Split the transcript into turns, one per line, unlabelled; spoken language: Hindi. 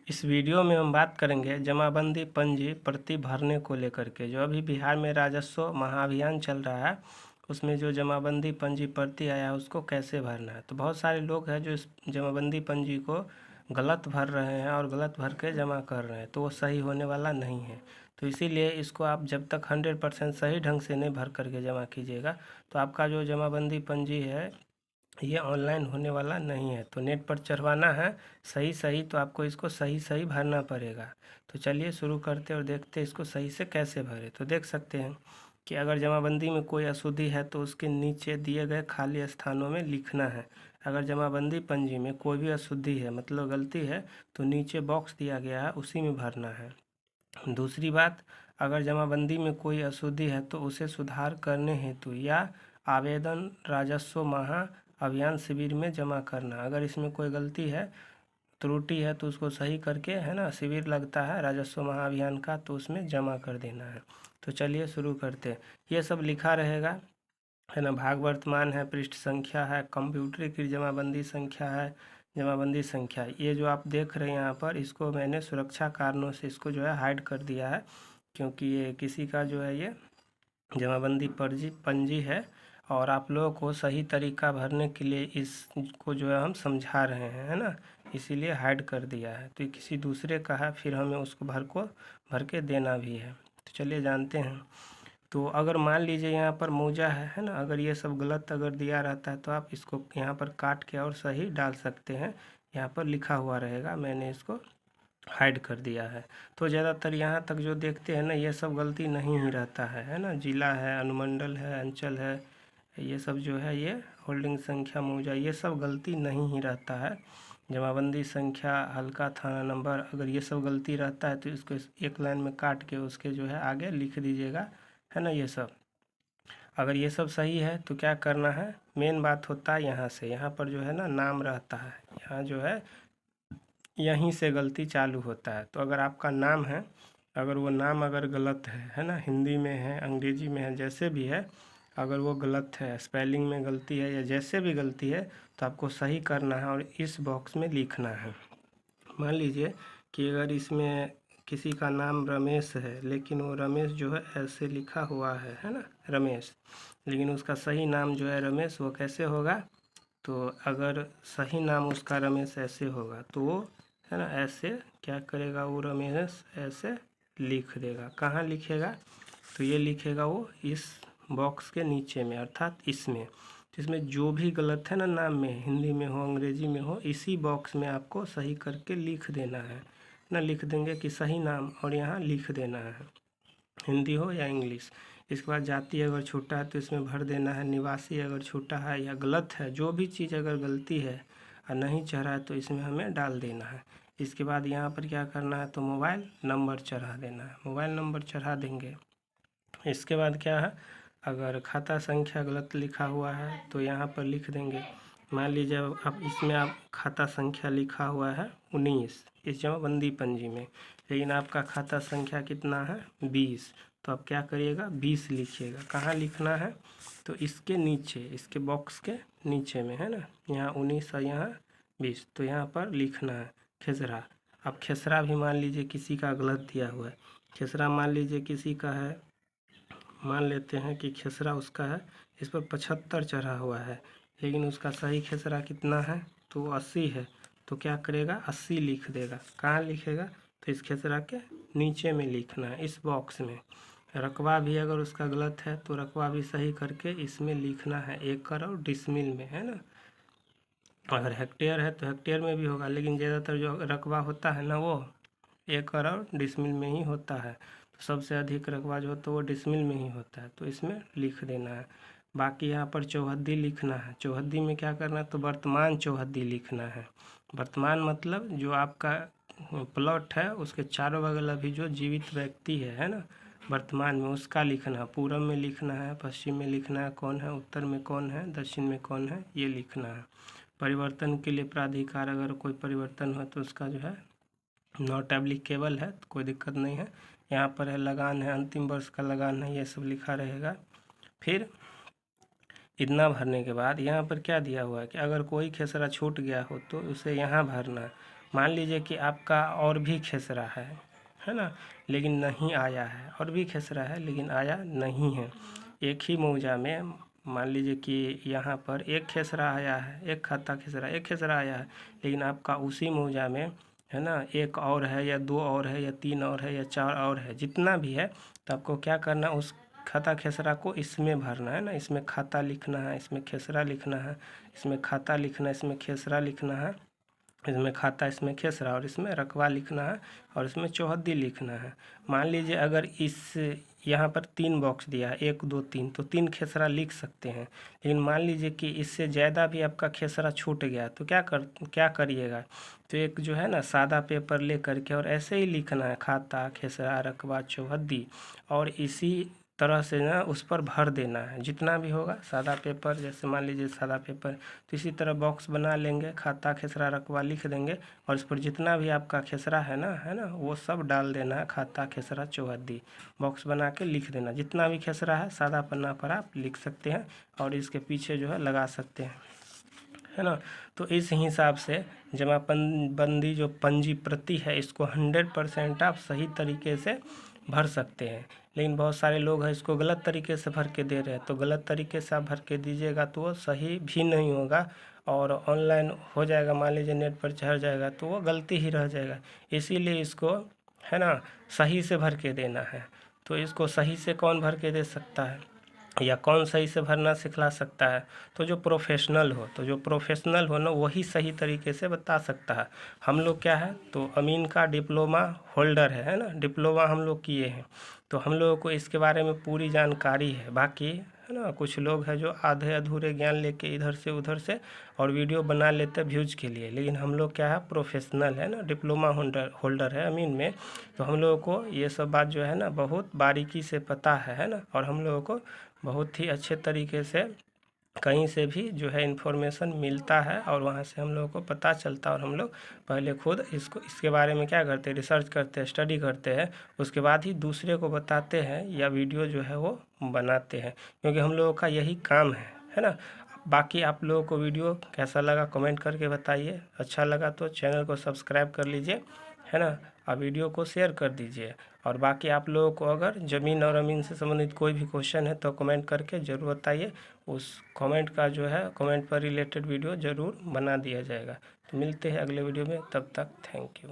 इस वीडियो में हम बात करेंगे जमाबंदी पंजी प्रति भरने को लेकर के। जो अभी बिहार में राजस्व महाअभियान चल रहा है उसमें जो जमाबंदी पंजी प्रति आया है उसको कैसे भरना है। तो बहुत सारे लोग हैं जो इस जमाबंदी पंजी को गलत भर रहे हैं और गलत भर के जमा कर रहे हैं, तो वो सही होने वाला नहीं है। तो इसीलिए इसको आप जब तक 100% सही ढंग से नहीं भर करके जमा कीजिएगा तो आपका जो जमाबंदी पंजी है ये ऑनलाइन होने वाला नहीं है। तो नेट पर चढ़वाना है सही तो आपको इसको सही भरना पड़ेगा। तो चलिए शुरू करते और देखते इसको सही से कैसे भरें। तो देख सकते हैं कि अगर जमाबंदी में कोई अशुद्धि है तो उसके नीचे दिए गए खाली स्थानों में लिखना है। अगर जमाबंदी पंजी में कोई भी अशुद्धि है मतलब गलती है तो नीचे बॉक्स दिया गया है उसी में भरना है। दूसरी बात, अगर जमाबंदी में कोई अशुद्धि है तो उसे सुधार करने हेतु या आवेदन राजस्व महाअभियान शिविर में जमा करना। अगर इसमें कोई गलती है त्रुटि है तो उसको सही करके है ना, शिविर लगता है राजस्व महाअभियान का तो उसमें जमा कर देना है। तो चलिए शुरू करते हैं। ये सब लिखा रहेगा है ना, भाग वर्तमान है, पृष्ठ संख्या है, कंप्यूटरीकृत जमाबंदी संख्या है, जमाबंदी संख्या। ये जो आप देख रहे हैं यहाँ पर इसको मैंने सुरक्षा कारणों से इसको जो है हाइड कर दिया है, क्योंकि ये किसी का जो है ये जमाबंदी पंजी है और आप लोगों को सही तरीका भरने के लिए इसको जो है हम समझा रहे हैं, है ना, इसीलिए हाइड कर दिया है। तो ये किसी दूसरे का है, फिर हमें उसको भर के देना भी है। तो चलिए जानते हैं। तो अगर मान लीजिए यहाँ पर मौजा है ना, अगर ये सब गलत अगर दिया रहता है तो आप इसको यहाँ पर काट के और सही डाल सकते हैं। यहाँ पर लिखा हुआ रहेगा, मैंने इसको हाइड कर दिया है। तो ज़्यादातर यहाँ तक जो देखते हैं ना ये सब गलती नहीं ही रहता है ना। जिला है, अनुमंडल है, अंचल है, ये सब जो है ये होल्डिंग संख्या मौजा ये सब गलती नहीं ही रहता है। जमाबंदी संख्या, हल्का थाना नंबर, अगर ये सब गलती रहता है तो इसको एक लाइन में काट के उसके जो है आगे लिख दीजिएगा, है ना। ये सब अगर ये सब सही है तो क्या करना है, मेन बात होता है यहाँ से, यहाँ पर जो है ना नाम रहता है, यहाँ जो है यहीं से गलती चालू होता है। तो अगर आपका नाम है, अगर वो नाम अगर गलत है ना, हिंदी में है, अंग्रेजी में है, जैसे भी है, अगर वो गलत है, स्पेलिंग में गलती है या जैसे भी गलती है तो आपको सही करना है और इस बॉक्स में लिखना है। मान लीजिए कि अगर इसमें किसी का नाम रमेश है लेकिन वो रमेश जो है ऐसे लिखा हुआ है ना, रमेश, लेकिन उसका सही नाम जो है रमेश, वो कैसे होगा, तो अगर सही नाम उसका रमेश ऐसे होगा तो वो है ना ऐसे क्या करेगा, वो रमेश ऐसे लिख देगा। कहाँ लिखेगा, तो ये लिखेगा वो इस बॉक्स के नीचे में, अर्थात इसमें। तो इसमें जो भी गलत है ना नाम में, हिंदी में हो अंग्रेजी में हो, इसी बॉक्स में आपको सही करके लिख देना है ना। लिख देंगे कि सही नाम और यहाँ लिख देना है, हिंदी हो या इंग्लिश। इसके बाद जाति अगर छोटा है तो इसमें भर देना है, निवासी अगर छोटा है या गलत है, जो भी चीज़ अगर गलती है और नहीं चढ़ा है तो इसमें हमें डाल देना है। इसके बाद यहाँ पर क्या करना है, तो मोबाइल नंबर चढ़ा देना है, मोबाइल नंबर चढ़ा देंगे। इसके बाद क्या है, अगर खाता संख्या गलत लिखा हुआ है तो यहाँ पर लिख देंगे। मान लीजिए अब इसमें आप खाता संख्या लिखा हुआ है 19 इस जमाबंदी पंजी में, लेकिन आपका खाता संख्या कितना है 20, तो आप क्या करिएगा 20 लिखिएगा। कहाँ लिखना है, तो इसके नीचे, इसके बॉक्स के नीचे में, है ना, यहाँ 19 और यहाँ 20, तो यहाँ पर लिखना है खेसरा। अब खेसरा भी मान लीजिए किसी का गलत दिया हुआ है, खेसरा मान लीजिए किसी का है, मान लेते हैं कि खेसरा उसका है, इस पर 75 चढ़ा हुआ है, लेकिन उसका सही खेसरा कितना है, तो 80 है। तो क्या करेगा 80 लिख देगा। कहाँ लिखेगा, तो इस खेसरा के नीचे में लिखना है, इस बॉक्स में। रकबा भी अगर उसका गलत है तो रकबा भी सही करके इसमें लिखना है, एकड़ और डिसमिल में, है ना। अगर हेक्टेयर है तो हेक्टेयर में भी होगा, लेकिन ज़्यादातर जो रकबा होता है ना वो एकड़ और डिसमिल में ही होता है। तो सबसे अधिक रकबा जो होता है वो डिसमिल में ही होता है, तो इसमें लिख देना है। बाकी यहाँ पर चौहद्दी लिखना है। चौहद्दी में क्या करना है, तो वर्तमान चौहद्दी लिखना है। वर्तमान मतलब जो आपका प्लॉट है उसके चारों बगल अभी जो जीवित व्यक्ति है ना, वर्तमान में उसका लिखना है। पूरब में लिखना है, पश्चिम में लिखना है कौन है, उत्तर में कौन है, दक्षिण में कौन है, ये लिखना है। परिवर्तन के लिए प्राधिकार, अगर कोई परिवर्तन हो तो उसका जो है नॉट एप्लीकेबल है, तो कोई दिक्कत नहीं है। यहाँ पर है लगान है, अंतिम वर्ष का लगान है, ये सब लिखा रहेगा। फिर इतना भरने के बाद यहाँ पर क्या दिया हुआ है कि अगर कोई खेसरा छूट गया हो तो उसे यहाँ भरना है, मान लीजिए कि आपका और भी खेसरा है ना, लेकिन नहीं आया है, और भी खेसरा है लेकिन आया नहीं है। एक ही मौजा में मान लीजिए कि यहाँ पर एक खेसरा आया है, एक खाता खेसरा, एक खेसरा आया है, लेकिन आपका उसी मौजा में है ना एक और है या दो और है या तीन और है या चार और है, जितना भी है, तो आपको क्या करना, उस खाता खेसरा को इसमें भरना है ना, इसमें खाता लिखना है, इसमें खेसरा लिखना है, इसमें खाता लिखना है, इसमें खेसरा लिखना है, इसमें खाता, इसमें खेसरा, और इसमें रकबा लिखना है, और इसमें चौहद्दी लिखना है। मान लीजिए अगर इस यहाँ पर 3 बॉक्स दिया है, 1 2 3, तो 3 खेसरा लिख सकते हैं। लेकिन मान लीजिए कि इससे ज़्यादा भी आपका खेसरा छूट गया तो क्या करिएगा, तो एक जो है ना सादा पेपर ले करके और ऐसे ही लिखना है, खाता खेसरा रकबा चौहद्दी, और इसी तरह से ना उस पर भर देना है जितना भी होगा। सादा पेपर, जैसे मान लीजिए सादा पेपर, तो इसी तरह बॉक्स बना लेंगे, खाता खेसरा रकबा लिख देंगे, और इस पर जितना भी आपका खेसरा है ना वो सब डाल देना है, खाता खेसरा चौहद्दी बॉक्स बना के लिख देना। जितना भी खेसरा है सादा पन्ना पर आप लिख सकते हैं, और इसके पीछे जो है लगा सकते हैं, है ना। तो इस हिसाब से जमाबंदी जो पंजी प्रति है, इसको 100% आप सही तरीके से भर सकते हैं। लेकिन बहुत सारे लोग हैं इसको गलत तरीके से भर के दे रहे हैं, तो गलत तरीके से आप भर के दीजिएगा तो वो सही भी नहीं होगा, और ऑनलाइन हो जाएगा, मान लीजिए नेट पर चढ़ जाएगा तो वो गलती ही रह जाएगा। इसीलिए इसको है ना सही से भर के देना है। तो इसको सही से कौन भर के दे सकता है, या कौन सही से भरना सिखला सकता है, तो जो प्रोफेशनल हो ना वही सही तरीके से बता सकता है। हम लोग क्या है, तो अमीन का डिप्लोमा होल्डर है ना, डिप्लोमा हम लोग किए हैं, तो हम लोगों को इसके बारे में पूरी जानकारी है। बाकी है ना कुछ लोग हैं जो आधे अधूरे ज्ञान लेके इधर से उधर से और वीडियो बना लेते हैं व्यूज के लिए, लेकिन हम लोग क्या है प्रोफेशनल है ना, डिप्लोमा होल्डर है अमीन में, तो हम लोगों को ये सब बात जो है ना बहुत बारीकी से पता है ना, और हम लोगों को बहुत ही अच्छे तरीके से कहीं से भी जो है इन्फॉर्मेशन मिलता है, और वहाँ से हम लोगों को पता चलता है, और हम लोग पहले खुद इसके बारे में क्या करते हैं, रिसर्च करते हैं, स्टडी करते हैं, उसके बाद ही दूसरे को बताते हैं या वीडियो जो है वो बनाते हैं, क्योंकि हम लोगों का यही काम है ना। बाकी आप लोगों को वीडियो कैसा लगा कमेंट करके बताइए, अच्छा लगा तो चैनल को सब्सक्राइब कर लीजिए, है ना, और वीडियो को शेयर कर दीजिए। और बाकी आप लोगों को अगर ज़मीन और अमीन से संबंधित कोई भी क्वेश्चन है तो कमेंट करके ज़रूर बताइए, उस कमेंट का जो है कमेंट पर रिलेटेड वीडियो ज़रूर बना दिया जाएगा। तो मिलते हैं अगले वीडियो में, तब तक थैंक यू।